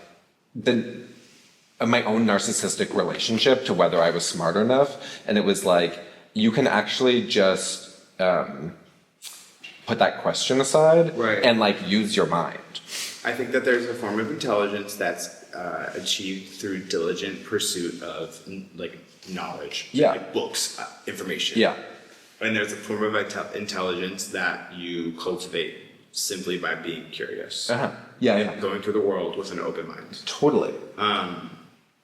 my own narcissistic relationship to whether I was smart enough, and it was like you can actually just put that question aside and like use your mind. I think that there's a form of intelligence that's achieved through diligent pursuit of like knowledge, like books, information. And there's a form of intelligence that you cultivate simply by being curious. Going through the world with an open mind. Totally.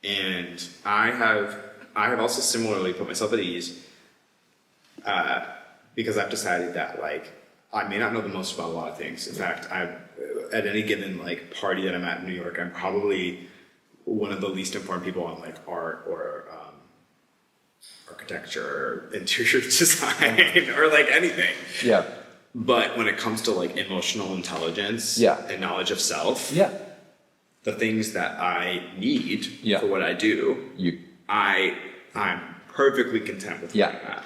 And I have also similarly put myself at ease because I've decided that like I may not know the most about a lot of things. In fact, at any given like party that I'm at in New York, I'm probably one of the least informed people on like art or architecture, or interior design, or like anything. But when it comes to like emotional intelligence and knowledge of self, the things that I need for what I do, I'm perfectly content with where I'm at.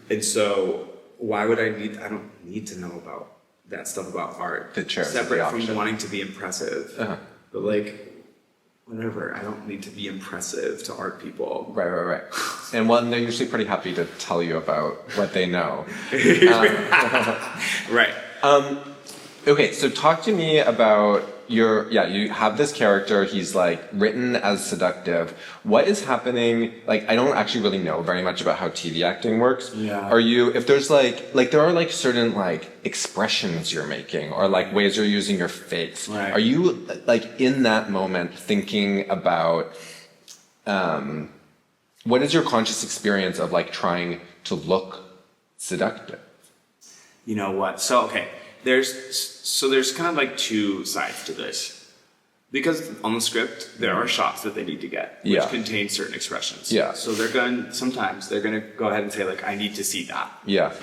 And so why would I don't need to know about that stuff about art. Separate from wanting to be impressive. But like, whatever, I don't need to be impressive to art people. Right. And well, they're usually pretty happy to tell you about what they know. Right. Okay, so talk to me about you have this character, he's like written as seductive. What is happening? Like, I don't actually really know very much about how TV acting works. If there's like there are like certain like expressions you're making or like ways you're using your face. Right. Are you like in that moment thinking about, what is your conscious experience of like trying to look seductive? You know what? So, okay. There's kind of like two sides to this, because on the script there are shots that they need to get which contain certain expressions. So sometimes they're gonna go ahead and say like, I need to see that.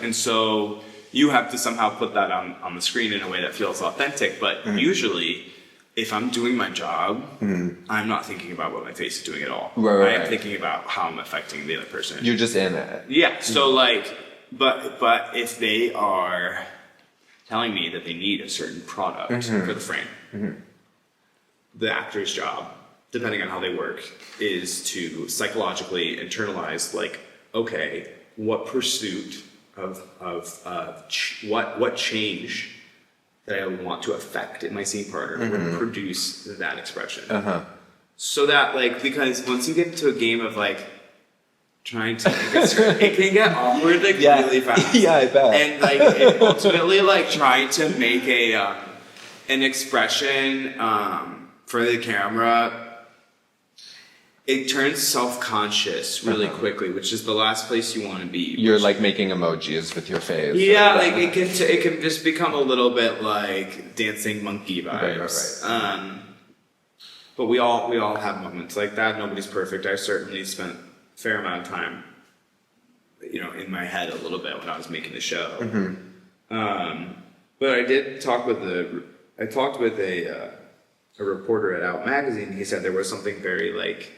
And so you have to somehow put that on the screen in a way that feels authentic. But usually, if I'm doing my job, I'm not thinking about what my face is doing at all. I am thinking about how I'm affecting the other person. You're just in it. Yeah. So like, but if they are telling me that they need a certain product for the frame, the actor's job, depending on how they work, is to psychologically internalize like, okay, what pursuit of what change that I want to affect in my scene partner would produce that expression. So that like, because once you get into a game of like trying to it can get awkward like really fast. I bet. And like ultimately like trying to make an expression for the camera, it turns self-conscious really quickly, which is the last place you want to be. You're like making emojis with your face. Like it can just become a little bit like dancing monkey vibes. Right. But we all have moments like that. Nobody's perfect. I certainly spent fair amount of time, in my head a little bit when I was making the show. But I did talk with a a reporter at Out Magazine. He said there was something very like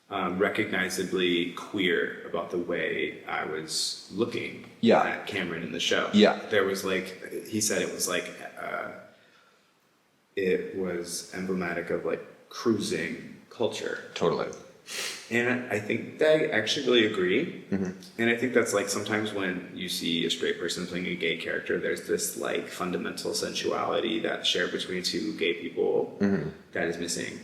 recognizably queer about the way I was looking at Cameron in the show. Yeah. There was like, he said it was like, it was emblematic of like cruising culture. Totally. And I think that I actually really agree. And I think that's like sometimes when you see a straight person playing a gay character, there's this like fundamental sensuality that's shared between two gay people that is missing.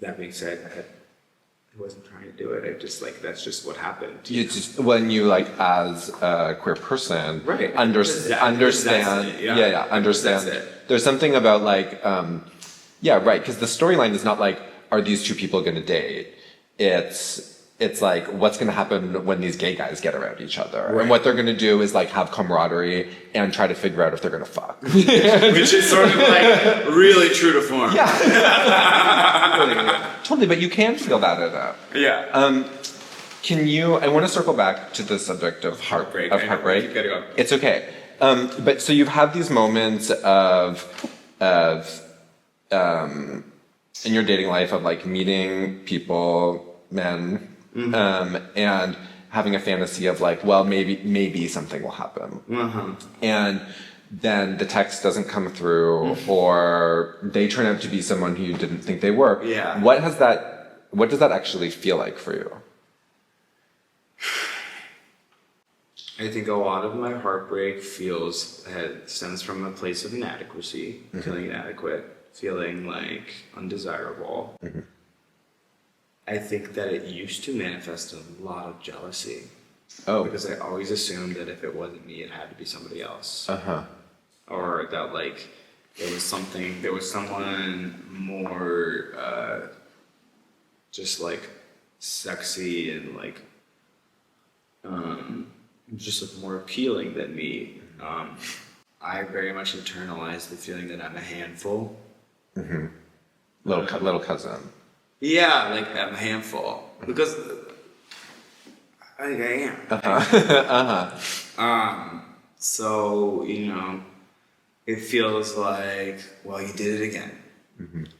That being said, I wasn't trying to do it. I just like, that's just what happened. You just, when you like, as a queer person, Right. understand, understand. That's it. There's something about like, right, because the storyline is not like, are these two people going to date? It's like, what's going to happen when these gay guys get around each other? Right. And what they're going to do is like have camaraderie and try to figure out if they're going to fuck. Which is sort of like really true to form. Yeah. Totally, but you can feel that in it. Yeah. I want to circle back to the subject of heartbreak. Keep going. It's okay. But so you've had these moments of in your dating life of like meeting people, men, and having a fantasy of like, well, maybe something will happen. And then the text doesn't come through, or they turn out to be someone who you didn't think they were. Yeah. What does that actually feel like for you? I think a lot of my heartbreak stems from a place of inadequacy, feeling inadequate, feeling like undesirable. I think that it used to manifest a lot of jealousy. Oh. Because I always assumed that if it wasn't me, it had to be somebody else. Or that like there was someone more just like sexy and like just like more appealing than me. I very much internalized the feeling that I'm a handful. Little cousin. Yeah, like I'm a handful because I think I am. So it feels like, well, you did it again.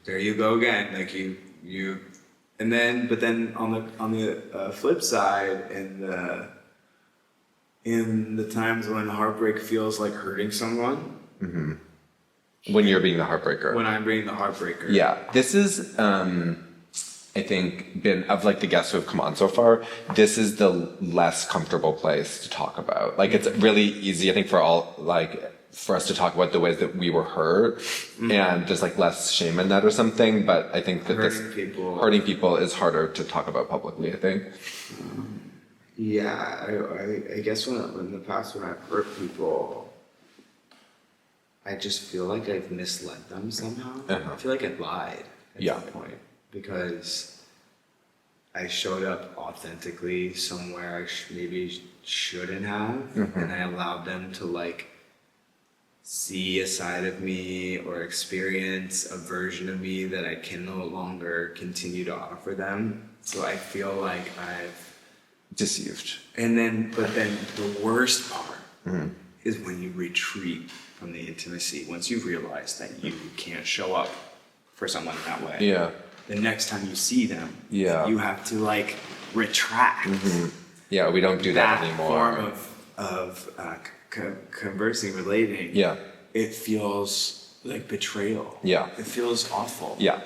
There you go again. Like you, but then on the flip side, in the times when heartbreak feels like hurting someone. When you're being the heartbreaker. When I'm being the heartbreaker. Yeah. This is, I think, been, of like the guests who have come on so far, this is the less comfortable place to talk about. Like, it's really easy, I think, for us to talk about the ways that we were hurt, and there's like less shame in that or something, but I think that hurting people is harder to talk about publicly, I think. Yeah, I guess in the past when I've hurt people, I just feel like I've misled them somehow. I feel like I lied at some point because I showed up authentically somewhere I maybe shouldn't have, and I allowed them to like see a side of me or experience a version of me that I can no longer continue to offer them. So I feel like I've deceived. But then the worst part is when you retreat from the intimacy. Once you realize that you can't show up for someone that way. Yeah. The next time you see them, you have to like retract. Yeah, we don't do that anymore. Form of conversing, relating. Yeah. It feels like betrayal. Yeah. It feels awful. Yeah.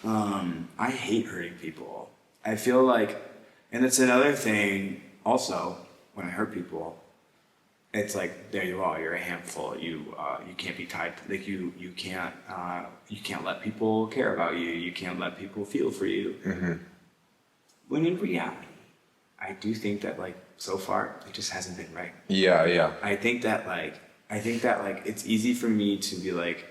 I hate hurting people. I feel like, and it's another thing also when I hurt people. It's like, there you are. You're a handful. You can't be tied. Like you can't let people care about you. You can't let people feel for you. When in reality, I do think that like so far it just hasn't been right. Yeah, yeah. I think that like it's easy for me to be like,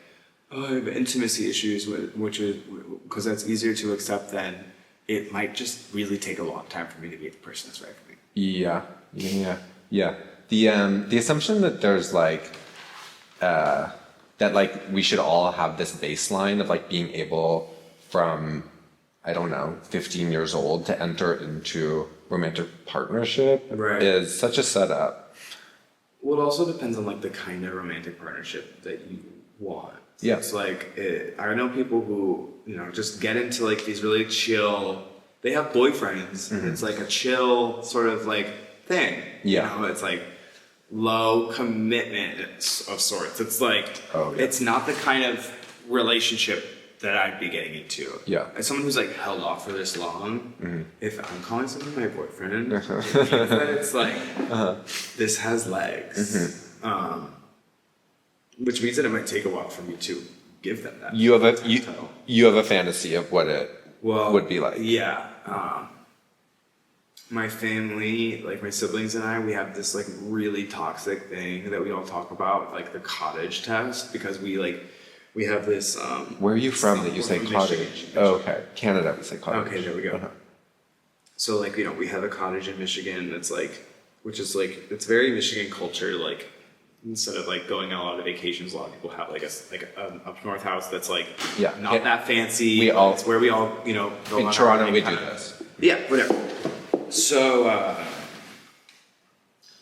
oh, I have intimacy issues, which is because that's easier to accept than it might just really take a long time for me to be the person that's right for me. Yeah, yeah, yeah. The assumption that there's like that like we should all have this baseline of like being able from, I don't know, 15 years old to enter into romantic partnership is such a setup. Well, it also depends on like the kind of romantic partnership that you want. Yeah. It's like, I know people who, you know, just get into like these really chill, they have boyfriends, and it's like a chill sort of like thing. Yeah. You know, it's like low commitment of sorts. It's like, it's not the kind of relationship that I'd be getting into. Yeah. As someone who's like held off for this long, if I'm calling someone my boyfriend, it means that it's like, this has legs. Which means that it might take a while for me to give them that. You have a fantasy of what it would be like. Yeah. My family, like my siblings and I, we have this like really toxic thing that we all talk about, like the cottage test, because we have this. Where are you from that you say cottage? Michigan. Oh, okay. Canada, we say cottage. Okay, there we go. So like, you know, we have a cottage in Michigan that's like, which is like, it's very Michigan culture. Like, instead of like going on a lot of vacations, a lot of people have like a up north house that's like not that fancy. It's where we all, you know, go in on Toronto we do this. Yeah, whatever. So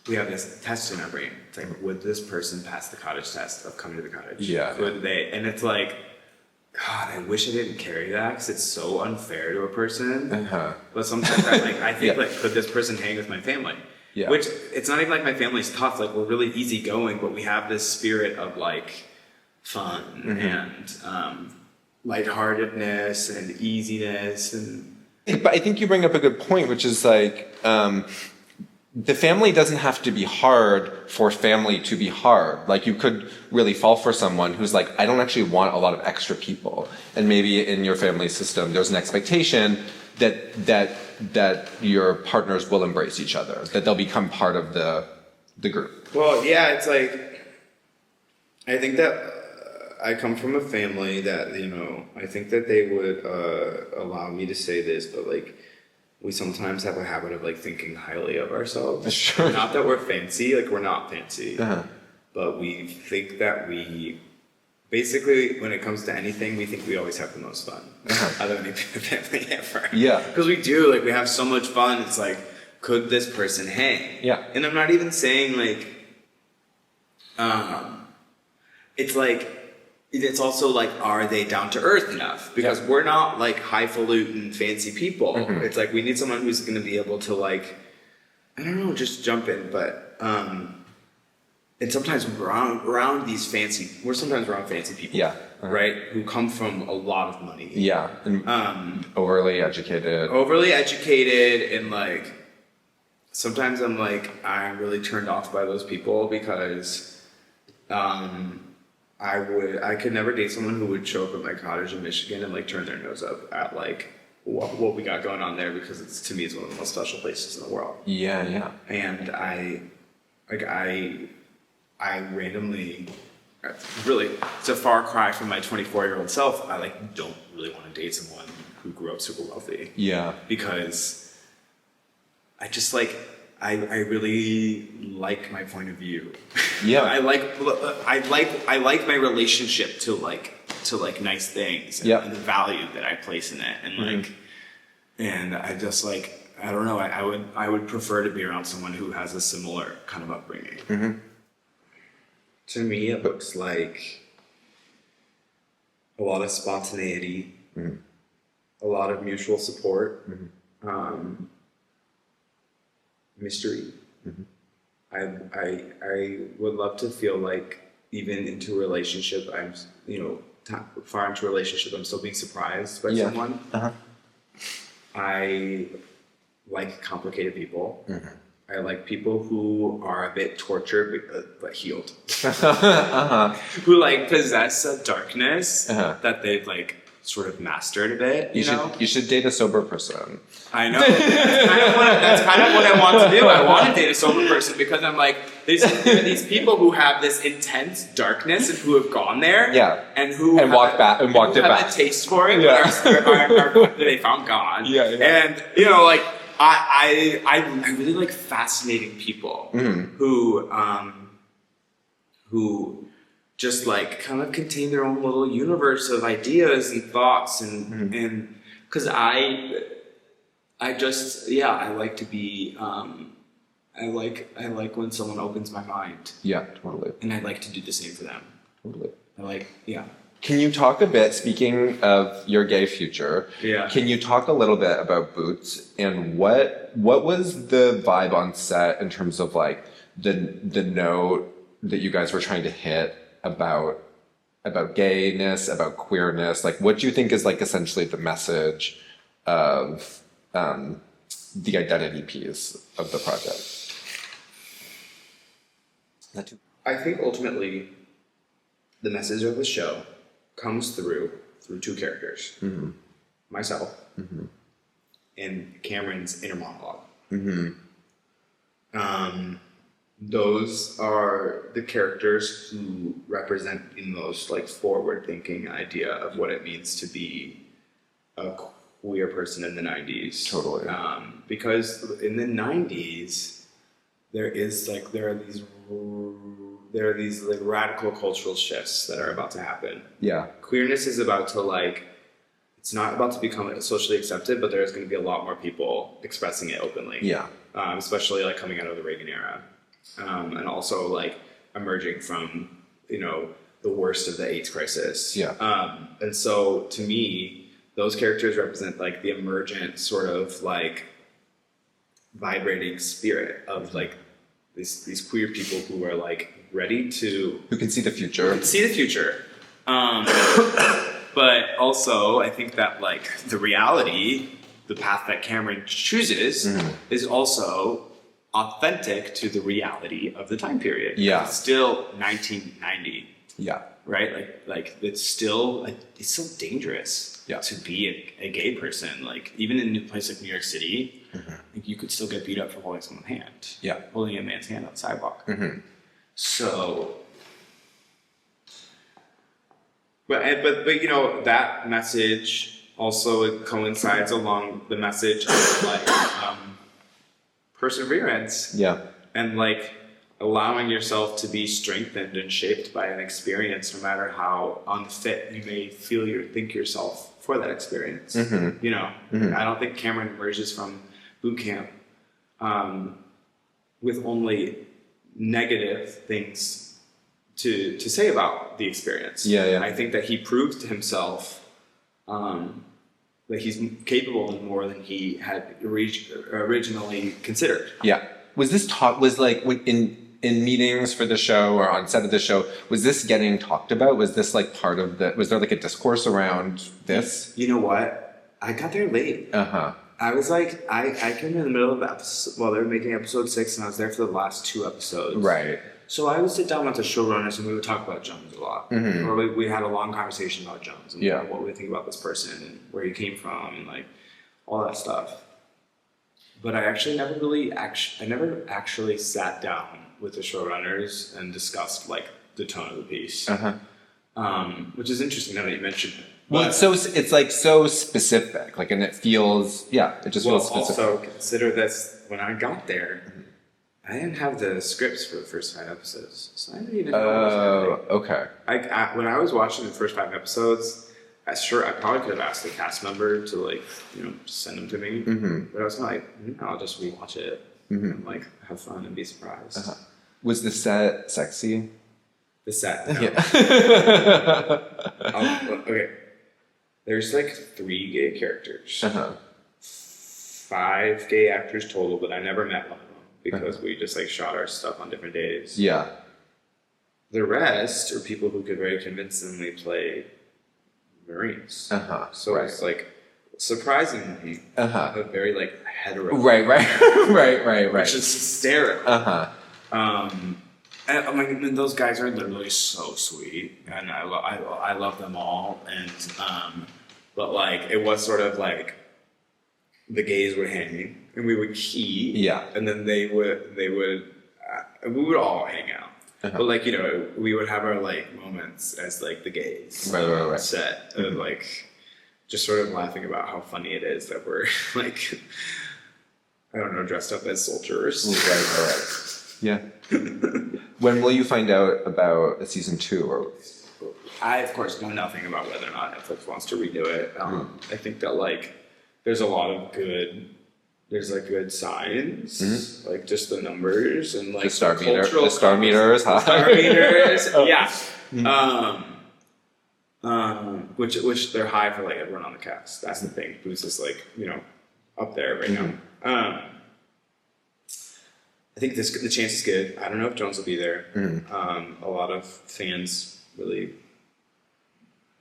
we have this test in our brain. It's like, would this person pass the cottage test of coming to the cottage? Yeah. Could they? And it's like, God, I wish I didn't carry that because it's so unfair to a person. But sometimes I think like, could this person hang with my family? Yeah. Which it's not even like my family's tough. Like, we're really easygoing, but we have this spirit of like fun and lightheartedness and easiness and. But I think you bring up a good point, which is like, the family doesn't have to be hard for family to be hard. Like, you could really fall for someone who's like, I don't actually want a lot of extra people. And maybe in your family system, there's an expectation that your partners will embrace each other, that they'll become part of the group. Well, yeah, it's like, I think that I come from a family that, you know, I think that they would allow me to say this, but like, we sometimes have a habit of like thinking highly of ourselves. Sure. Not that we're fancy, like we're not fancy, but we think that we, basically, when it comes to anything, we think we always have the most fun out of any family ever. Yeah. Because we do, like we have so much fun. It's like, could this person hang? Yeah. And I'm not even saying like, it's like, it's also like, are they down to earth enough? Because we're not like highfalutin fancy people. It's like, we need someone who's going to be able to like, I don't know, just jump in. But, and sometimes we're around fancy people. Yeah. Right? Who come from a lot of money. Yeah. And overly educated. Overly educated, and like, sometimes I'm like, I'm really turned off by those people because, I could never date someone who would show up at my cottage in Michigan and like turn their nose up at like what we got going on there, because it's, to me, it's one of the most special places in the world. Yeah, yeah. And I randomly, really, it's a far cry from my 24-year-old self. I like don't really want to date someone who grew up super wealthy. Yeah. Because I just like, I really like my point of view. Yeah. I like my relationship to nice things and the value that I place in it. And like, and I just like, I don't know, I would prefer to be around someone who has a similar kind of upbringing. To me, it looks like a lot of spontaneity, a lot of mutual support, mystery. I would love to feel like, even into a relationship, I'm, you know, far into a relationship, I'm still being surprised by someone. I like complicated people. I like people who are a bit tortured but healed. Who like possess a darkness that they've like sort of mastered a bit. You should date a sober person. I know. That's kind of what I want to do. I want to date a sober person because I'm like, there are these people who have this intense darkness and who have gone there, and walked it back, a taste for it, but they found God. And you know, like I really like fascinating people who just like kind of contain their own little universe of ideas and thoughts and because I like to be I like when someone opens my mind. Yeah, totally. And I like to do the same for them. Totally. I like, yeah. Can you talk a bit, speaking of your gay future, Yeah. can you talk a little bit about Boots and what was the vibe on set in terms of like the note that you guys were trying to hit about gayness, about queerness? Like, what do you think is like essentially the message of the identity piece of the project? I think ultimately the message of the show comes through two characters, myself and Cameron's inner monologue. Those are the characters who represent the most like forward-thinking idea of what it means to be a queer person in the 90s. Totally. Because in the 90s, there are these like radical cultural shifts that are about to happen. Yeah. Queerness is about to like, it's not about to become socially accepted, but there's going to be a lot more people expressing it openly. Yeah. Especially like coming out of the Reagan era. And also like emerging from, the worst of the AIDS crisis. Yeah. And so to me, those characters represent like the emergent sort of like vibrating spirit of like these queer people who are like ready to... Who can see the future. See the future. But also I think that like the reality, the path that Cameron chooses is also authentic to the reality of the time period. Yeah. It's still 1990. Yeah. Right? Like it's still dangerous to be a gay person. Like even in a place like New York City, like, you could still get beat up for holding someone's hand. Yeah. Holding a man's hand on the sidewalk. So, but that message also coincides along the message of like perseverance. Yeah. And like allowing yourself to be strengthened and shaped by an experience, no matter how unfit you may think yourself for that experience. I don't think Cameron emerges from boot camp with only negative things to say about the experience. Yeah. I think that he proved to himself that he's capable of more than he had originally considered. Yeah. Was this in meetings for the show or on set of the show, was this getting talked about? Was this like part of was there like a discourse around this? You know what? I got there late. I was like, I came in the middle of the episode, they were making episode 6 and I was there for the last 2 episodes. Right. So I would sit down with the showrunners and we would talk about Jones a lot. Or we had a long conversation about Jones and what we think about this person and where he came from and like all that stuff. But I actually never actually sat down with the showrunners and discussed like the tone of the piece. Which is interesting now that you mentioned it. Well, it's like so specific, like, and it feels, it just feels specific. Also consider this, when I got there, I didn't have the scripts for the first 5 episodes, so I didn't even know what was happening. Okay. When I was watching the first 5 episodes, I probably could have asked the cast member to like, send them to me, but I was like, I'll just rewatch it and like have fun and be surprised. Was the set sexy? The set, no. Okay. There's like 3 gay characters, 5 gay actors total, but I never met one of them because we just like shot our stuff on different days. Yeah. The rest are people who could very convincingly play Marines. So it's like surprisingly a very like hetero. Right. Which is hysterical. And I mean, those guys are literally so sweet, and I love them all. And but like it was sort of like the gays were hanging, and we would key, and then we would all hang out. But like we would have our like moments as like the gays, right. set, and like just sort of laughing about how funny it is that we're like I don't know, dressed up as soldiers. Right. Yeah. When will you find out about a season 2? Or I, of course, know nothing about whether or not Netflix wants to redo it. I think that like there's a lot of good signs, like just the numbers and like the star meter. cultural The star meter is high. Star meters, yeah. which they're high for like everyone on the cast. That's the thing. Boots is like, up there right now. I think the chance is good. I don't know if Jones will be there. A lot of fans really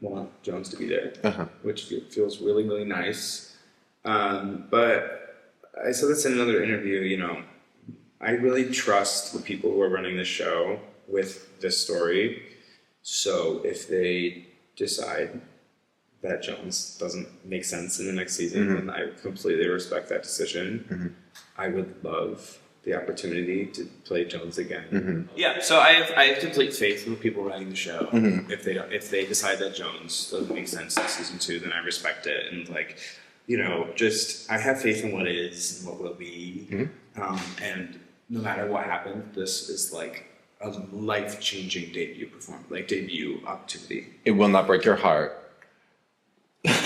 want Jones to be there, which feels really, really nice. But I said this in another interview, I really trust the people who are running the show with this story. So if they decide that Jones doesn't make sense in the next season, then I completely respect that decision. I would love the opportunity to play Jones again. Yeah, so I have complete faith in the people running the show. If they decide that Jones doesn't make sense in season 2, then I respect it, and I have faith in what is and what will be. And no matter what happens, this is like a life-changing debut opportunity. It will not break your heart. I won't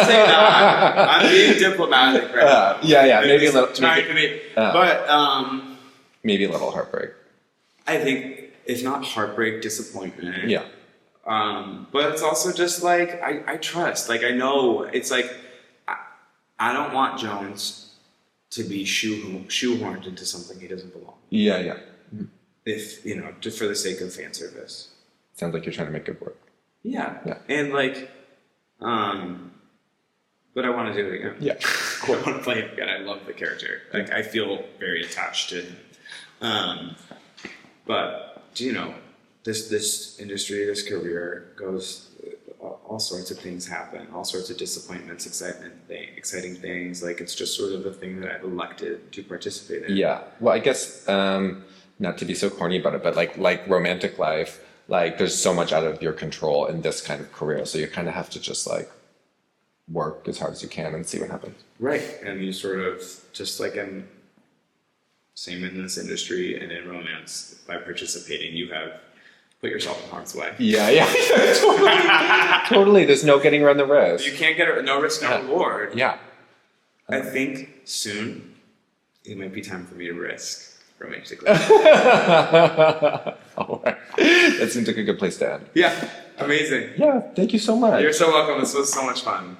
say that. I'm being diplomatic right now. Yeah, maybe a little. Maybe a little heartbreak. I think if not heartbreak, disappointment. Yeah. But it's also just like I trust. Like I know it's like I don't want Jones to be shoehorned into something he doesn't belong. Yeah. If just for the sake of fan service. Sounds like you're trying to make it work. Yeah. And but I want to do it again. Yeah, cool. I want to play him again. I love the character. Like I feel very attached to him. But this industry, this career goes. All sorts of things happen. All sorts of disappointments, exciting things. Like it's just sort of the thing that I've elected to participate in. Yeah. Well, I guess not to be so corny about it, but like romantic life. Like there's so much out of your control in this kind of career, so you kind of have to just work as hard as you can and see what happens. Right, and you sort of just like same in this industry and in romance, by participating, you have put yourself in harm's way. Yeah, totally. There's no getting around the risk. You can't get no risk, no reward. Yeah, I think soon it might be time for me to risk. Romantically. All right. That seems like a good place to end. Yeah, amazing. Yeah, thank you so much. You're so welcome. This was so much fun.